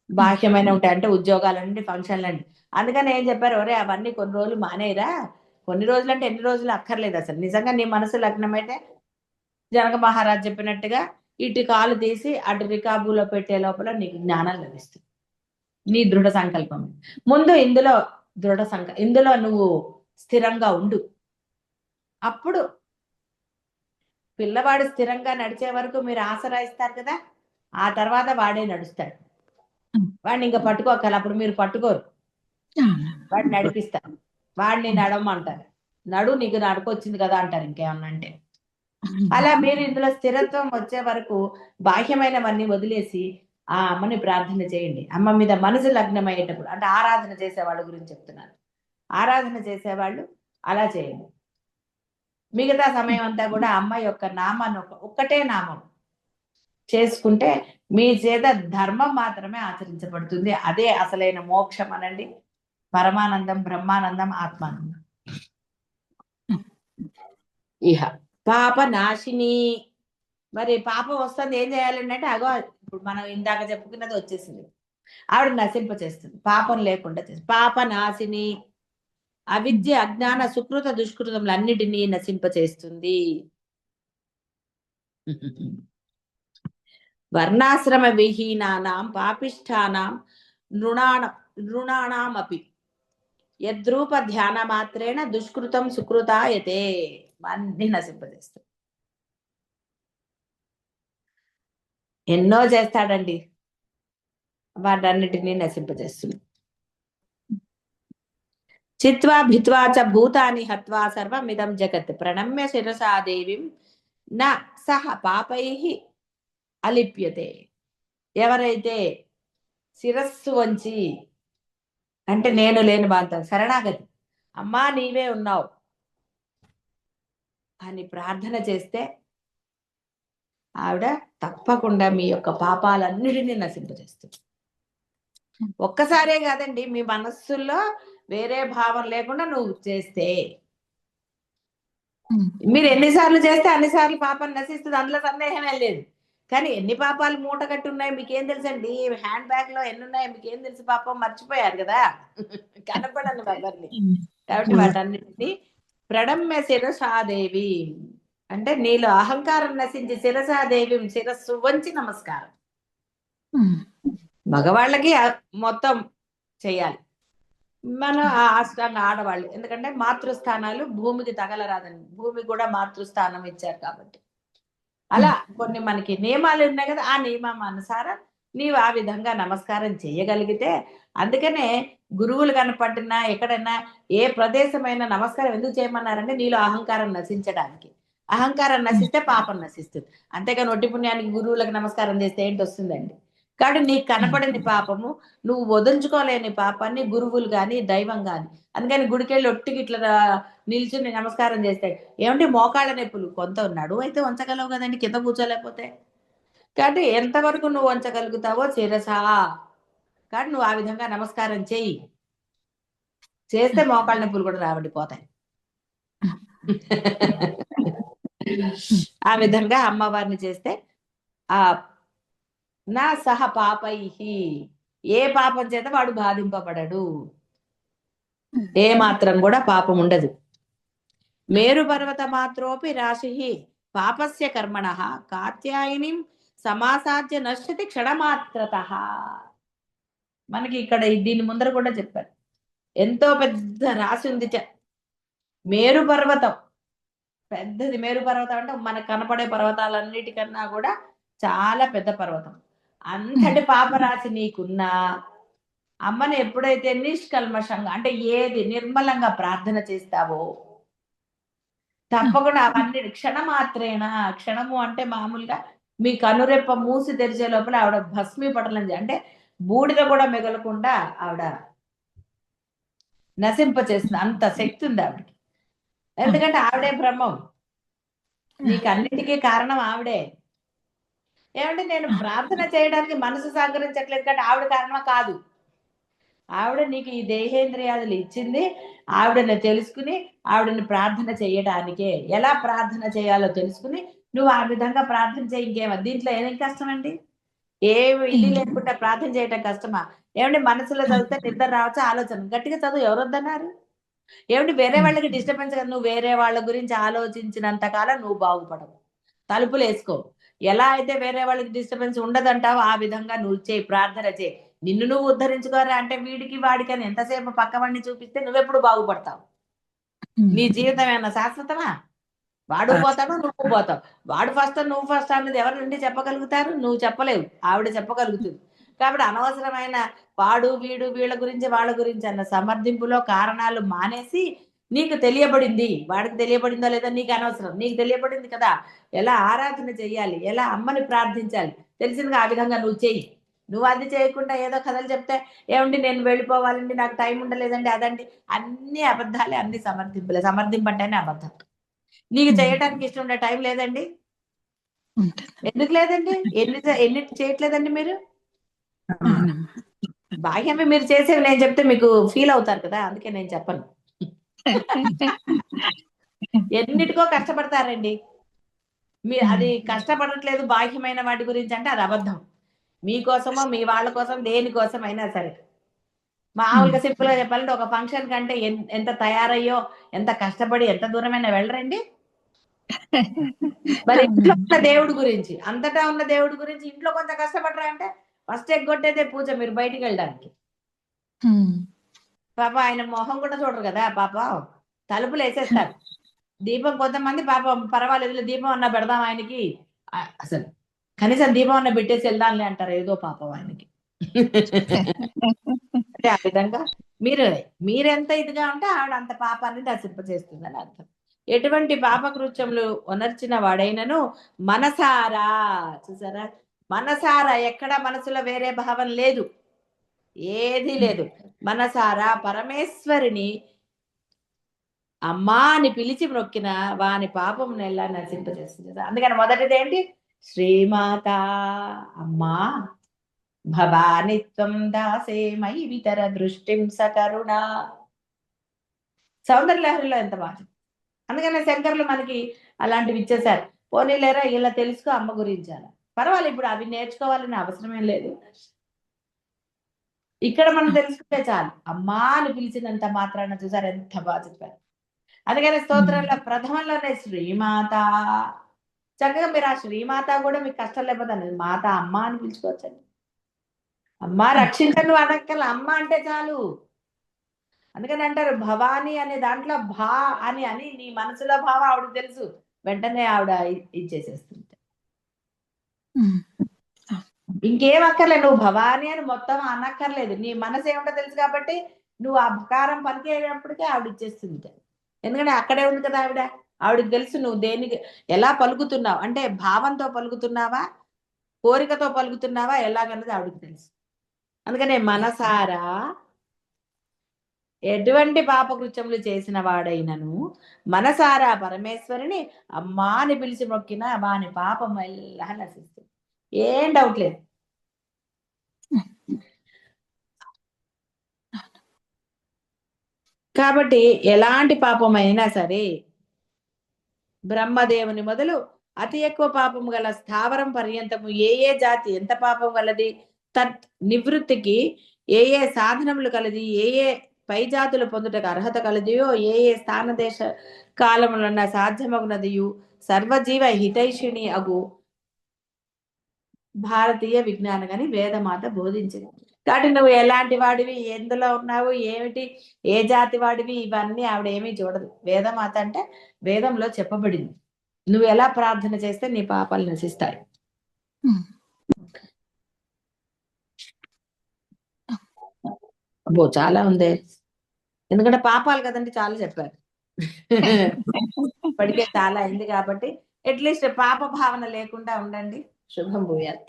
బాహ్యమైన ఉంటాయి, అంటే ఉద్యోగాలండి, ఫంక్షన్లండి. అందుకని ఏం చెప్పారు, ఒరే అవన్నీ కొన్ని రోజులు మానేయరా. కొన్ని రోజులు అంటే ఎన్ని రోజులు అక్కర్లేదు. అసలు నిజంగా నీ మనసు లగ్నమైతే జనక మహారాజ్ చెప్పినట్టుగా ఇటు కాలు తీసి అటు రికాబులో పెట్టే లోపల నీకు జ్ఞానం లభిస్తుంది. నీ దృఢ సంకల్పం ముందు ఇందులో ఇందులో నువ్వు స్థిరంగా ఉండు. అప్పుడు పిల్లవాడు స్థిరంగా నడిచే వరకు మీరు ఆసరా ఇస్తారు కదా, ఆ తర్వాత వాడే నడుస్తాడు. వాడిని ఇంకా పట్టుకోగల, అప్పుడు మీరు పట్టుకోరు, వాడిని నడిపిస్తారు. వాడిని నడవమంటారు, నడు నీకు నడకొచ్చింది కదా అంటారు, ఇంకేమన్నా అంటే. అలా మీరు ఇందులో స్థిరత్వం వచ్చే వరకు బాహ్యమైనవన్నీ వదిలేసి ఆ అమ్మని ప్రార్థన చేయండి. అమ్మ మీద మనసు లగ్నమయ్యేటప్పుడు, అంటే ఆరాధన చేసేవాళ్ళ గురించి చెప్తున్నాను. ఆరాధన చేసేవాళ్ళు అలా చేయండి. మిగతా సమయం అంతా కూడా అమ్మ యొక్క నామాన్ని ఒక్కటే నామం చేసుకుంటే మీ చేత ధర్మం మాత్రమే ఆచరించబడుతుంది. అదే అసలైన మోక్షం అనండి, పరమానందం, బ్రహ్మానందం, ఆత్మానందం. ఇహ పాప నాశిని. మరి పాపం వస్తుంది, ఏం చేయాలండి అంటే అగో ఇప్పుడు మనం ఇందాక చెప్పుకున్నది వచ్చేసింది, ఆవిడ నశింప చేస్తుంది, పాపం లేకుండా చేస్తుంది. పాప నాశిని, అవిద్య, అజ్ఞాన, సుకృత, దుష్కృతములన్నిటినీ నశింప చేస్తుంది. వర్ణాశ్రమ విహీనానాం పాపిష్ఠానాం నృణానామపి యద్రూప ధ్యాన మాత్రేణ దుష్కృతం సుకృతాయతే. అన్ని నశింపజేస్తాడు. ఎన్నో చేస్తాడండి, వాటన్నిటినీ నశింపజేస్తుంది. చిత్వా భిత్వా చ భూతాని హత్వా సర్వమిదం జగత్ ప్రణమ్య శిరసా దేవిం న సహ పాపై అలిప్యతే. ఎవరైతే శిరస్సు వంచి, అంటే నేను లేని బాధ శరణాగతి, అమ్మా నీవే ఉన్నావు అని ప్రార్థన చేస్తే ఆవిడ తప్పకుండా మీ యొక్క పాపాలన్నిటినీ నశింపజేస్తుంది. ఒక్కసారే కాదండి, మీ మనస్సుల్లో వేరే భావం లేకుండా నువ్వు చేస్తే, మీరు ఎన్నిసార్లు చేస్తే అన్నిసార్లు పాపం నశిస్తుంది, అందులో సందేహమే లేదు. కానీ ఎన్ని పాపాలు మూట కట్టి ఉన్నాయి మీకేం తెలుసండి? హ్యాండ్ బ్యాగ్ లో ఎన్ని ఉన్నాయో మీకేం తెలుసు? పాపం మర్చిపోయారు కదా, కనపడని ఎవరిని. కాబట్టి వాటన్నిటిని ప్రణమ్య శిరసాదేవి అంటే నీలో అహంకారం నశించి శిరసాదేవి శిరస్సు వంచి నమస్కారం. మగవాళ్ళకి మొత్తం చేయాలి, మనం అష్టాంగ ఆడవాళ్ళు, ఎందుకంటే మాతృస్థానాలు భూమికి తగలరాదని, భూమి కూడా మాతృస్థానం ఇచ్చారు కాబట్టి. అలా కొన్ని మనకి నియమాలు ఉన్నాయి కదా, ఆ నియమం అనుసారం నీవు ఆ విధంగా నమస్కారం చేయగలిగితే, అందుకనే గురువులు కనపడినా ఎక్కడైనా ఏ ప్రదేశమైనా నమస్కారం ఎందుకు చేయమన్నారంటే నీలో అహంకారం నశించడానికి. అహంకారం నశిస్తే పాపం నశిస్తుంది. అంతేగాని ఒట్టి పుణ్యానికి గురువులకు నమస్కారం చేస్తే ఏంటి వస్తుందండి? కాబట్టి నీకు కనపడని పాపము, నువ్వు వదిలించుకోలేని పాపాన్ని గురువులు కానీ దైవం కానీ, అందుకని గుడికెళ్ళి ఒట్టికి ఇట్లా నిల్చుని నమస్కారం చేస్తాడు. ఏమంటే మోకాళ్ళ నొప్పులు, కొంత నడువు అయితే వంచగలవు కదండి కింద కూర్చోలేకపోతే. కాబట్టి ఎంతవరకు నువ్వు వంచగలుగుతావో శిరసా, కాబట్టి నువ్వు ఆ విధంగా నమస్కారం చేయి. చేస్తే మోకాళ్ళ నొప్పులు కూడా రావండి, పోతాయి. ఆ విధంగా అమ్మవారిని చేస్తే ఆ నా సహ పాపై, ఏ పాపం చేత వాడు బాధింపబడడు, ఏ మాత్రం కూడా పాపం ఉండదు. మేరు పర్వత మాత్రోపి రాశి పాపస్య కర్మణ కాత్యాయని సమాసాధ్య నశ్యతి క్షణమాత్రత. మనకి ఇక్కడ దీని ముందర కూడా చెప్పారు, ఎంతో పెద్ద రాశి ఉంది. మేరు పర్వతం పెద్దది. మేరు పర్వతం అంటే మనకు కనపడే పర్వతాలన్నిటికన్నా కూడా చాలా పెద్ద పర్వతం. అంతటి పాపరాశి నీకున్నా అమ్మని ఎప్పుడైతే నిష్కల్మషంగా అంటే ఏది నిర్మలంగా ప్రార్థన చేస్తావో తప్పకుండా అవన్నీ క్షణమాత్రేణ, క్షణము అంటే మామూలుగా మీ కనురెప్ప మూసి తెరిచే లోపల ఆవిడ భస్మీపటలం అంటే బూడిద కూడా మిగలకుండా ఆవిడ నశింపచేస్తుంది. అంత శక్తి ఉంది ఆవిడకి. ఎందుకంటే ఆవిడే బ్రహ్మం, నీకు అన్నిటికీ కారణం ఆవిడే. ఏమంటే నేను ప్రార్థన చేయడానికి మనసు సహకరించట్లేదు కాబట్టి ఆవిడ కారణం కాదు. ఆవిడ నీకు ఈ దేహేంద్రియాదులు ఇచ్చింది, ఆవిడని తెలుసుకుని ఆవిడని ప్రార్థన చేయడానికే. ఎలా ప్రార్థన చేయాలో తెలుసుకుని నువ్వు ఆ విధంగా ప్రార్థన చేయి. ఇంకేమో దీంట్లో ఏం కష్టం అండి? ఏమి ఇల్లు లేకుండా ప్రార్థన చేయటం కష్టమా? ఏమంటే మనసులో చదివితే నిద్ర రావచ్చు, ఆలోచన గట్టిగా చదువు, ఎవరు వద్దన్నారు? ఏమిటి వేరే వాళ్ళకి డిస్టర్బెన్స్ కదా. నువ్వు వేరే వాళ్ళ గురించి ఆలోచించినంత కాలం నువ్వు బాగుపడవు. తలుపులు వేసుకో. ఎలా అయితే వేరే వాళ్ళకి డిస్టర్బెన్స్ ఉండదంటావు ఆ విధంగా నువ్వు చేయి, ప్రార్థన చేయి. నిన్ను నువ్వు ఉద్ధరించుకోరా అంటే వీడికి వాడికి అని ఎంతసేపు పక్కవాడిని చూపిస్తే నువ్వెప్పుడు బాగుపడతావు? నీ జీవితం ఏమన్నా శాశ్వతమా? వాడు పోతాడు, నువ్వు పోతావు. వాడు ఫస్ట్ నువ్వు ఫస్ట్ అన్నది ఎవరి నుండి చెప్పగలుగుతారు? నువ్వు చెప్పలేవు, ఆవిడ చెప్పగలుగుతుంది. కాబట్టి అనవసరమైన వాడు వీడు వీళ్ళ గురించి వాళ్ళ గురించి అన్న సమర్థింపులో కారణాలు మానేసి, నీకు తెలియబడింది, వాడికి తెలియబడిందో లేదో నీకు అనవసరం, నీకు తెలియబడింది కదా ఎలా ఆరాధన చెయ్యాలి, ఎలా అమ్మని ప్రార్థించాలి తెలిసిందిగా, ఆ విధంగా నువ్వు చెయ్యి. నువ్వు అది చేయకుండా ఏదో కథలు చెప్తే ఏమండి నేను వెళ్ళిపోవాలండి, నాకు టైం ఉండలేదండి, అదండి, అన్ని అబద్ధాలే, అన్ని సమర్థింపులే. సమర్థింపు అంటేనే అబద్ధం. నీకు చేయడానికి ఇష్టం ఉండే టైం లేదండి? ఎందుకు లేదండి? ఎన్ని చేయట్లేదండి మీరు? బాహ్యమే మీరు చేసేవి నేను చెప్తే మీకు ఫీల్ అవుతారు కదా, అందుకే నేను చెప్పను. ఎన్నిటికో కష్టపడతారండి. మీరు అది కష్టపడట్లేదు బాహ్యమైన వాటి గురించి అంటే అది అబద్ధం. మీకోసమో మీ వాళ్ళ కోసం దేనికోసం అయినా సరే. మామూలుగా సింపుల్ గా చెప్పాలంటే ఒక ఫంక్షన్ కంటే ఎంత తయారయ్యో, ఎంత కష్టపడి ఎంత దూరమైనా వెళ్ళరండి. మరి ఇంట్లో అవునండి. ఉన్న దేవుడి గురించి, అంతటా ఉన్న దేవుడి గురించి ఇంట్లో కొంచెం కష్టపడరా అంటే ఫస్ట్ ఎగ్గొట్టేదే పూజ మీరు బయటికి వెళ్ళడానికి. ఉమ్. పాప ఆయన మొహం కూడా చూడరు కదా పాప, తలుపులు వేసేస్తారు. దీపం కొంతమంది పాపం పర్వాలేదు దీపం అన్నా పెడదాం ఆయనకి, అసలు కనీసం దీపం అన్న పెట్టేసి వెళ్దాంలే అంటారు, ఏదో పాపం ఆయనకి. అంటే ఆ విధంగా మీరు మీరెంత ఇదిగా ఉంటే ఆవిడ అంత పాపాన్ని నశింపజేస్తుందని అర్థం. ఎటువంటి పాపకృత్యములు ఒనర్చిన వాడైనను మనసారా, చూసారా, మనసారా, ఎక్కడ మనసులో వేరే భావం లేదు, ఏది లేదు, మనసారా పరమేశ్వరిని అమ్మా అని పిలిచి మ్రొక్కిన వాని పాపం నెల నశింపజేస్తుంది. అందుకని మొదటిది ఏంటి? శ్రీమాత, అమ్మా భవానిత్వం దాసే మై వితర దృష్టిం సకరుణ. సౌందర్యలహరిలో ఎంత బాగా. అందుకనే శంకర్లు మనకి అలాంటివి ఇచ్చేశారు. పోనీలేరా ఇలా తెలుసుకో అమ్మ గురించి అలా. పర్వాలేదు, ఇప్పుడు అవి నేర్చుకోవాలని అవసరమేం లేదు. ఇక్కడ మనం తెలుసుకుంటే చాలు. అమ్మా అని పిలిచినంత మాత్రాన చూసారు ఎంత బాగా చెప్పారు. అందుకని స్తోత్రంలో ప్రథమంలోనే శ్రీమాత, చక్కగా మీరు ఆ శ్రీమాత కూడా మీకు కష్టం లేకపోతే మాత అమ్మ అని పిలుచుకోవచ్చండి. అమ్మ రక్షించను అనక్కల, అమ్మ అంటే చాలు. అందుకని అంటారు భవాని అనే దాంట్లో భా అని అని నీ మనసులో భావం ఆవిడకి తెలుసు, వెంటనే ఆవిడ ఇచ్చేసేస్తుంది. ఇంకేం అక్కర్లే, నువ్వు భవాని అని మొత్తం అనక్కర్లేదు, నీ మనసు ఏమిటో తెలుసు కాబట్టి నువ్వు ఆ భకారం పలికేటప్పటికే ఆవిడ ఇచ్చేస్తుంది. ఎందుకంటే అక్కడే ఉంది కదా ఆవిడ, ఆవిడకి తెలుసు నువ్వు దేనికి ఎలా పలుకుతున్నావు, అంటే భావంతో పలుకుతున్నావా కోరికతో పలుకుతున్నావా ఎలాగన్నది ఆవిడకి తెలుసు. అందుకనే మనసారా ఎటువంటి పాపకృత్యములు చేసిన వాడైనను మనసారా పరమేశ్వరిని అమ్మా అని పిలిచి మొక్కిన వాని పాపం ఎల్లా నశిస్తుంది. ఏం డౌట్ లేదు. కాబట్టి ఎలాంటి పాపమైనా సరే బ్రహ్మదేవుని మొదలు అతి ఎక్కువ పాపము గల స్థావరం పర్యంతము ఏ ఏ జాతి ఎంత పాపం గలది, తత్ నివృత్తికి ఏ ఏ సాధనములు కలది, ఏ ఏ పై జాతులు పొందుటకు అర్హత కలదియో, ఏ ఏ స్థాన దేశ కాలములన్న సాధ్యమగునదియు సర్వజీవ హితైషిణి అగు భారతీయ విజ్ఞానం అని వేదమాత బోధించింది. కాబట్టి నువ్వు ఎలాంటి వాడివి, ఎందులో ఉన్నావు, ఏమిటి, ఏ జాతి వాడివి, ఇవన్నీ ఆవిడ ఏమీ చూడదు. వేదమాత అంటే వేదంలో చెప్పబడింది, నువ్వు ఎలా ప్రార్థన చేస్తే నీ పాపాలు నశిస్తాయి. అబ్బో చాలా ఉంది, ఎందుకంటే పాపాలు కదండి చాలా చెప్పారు. ఇప్పటికే చాలా అయింది కాబట్టి అట్లీస్ట్ పాప భావన లేకుండా ఉండండి. శుభం భూయాత్.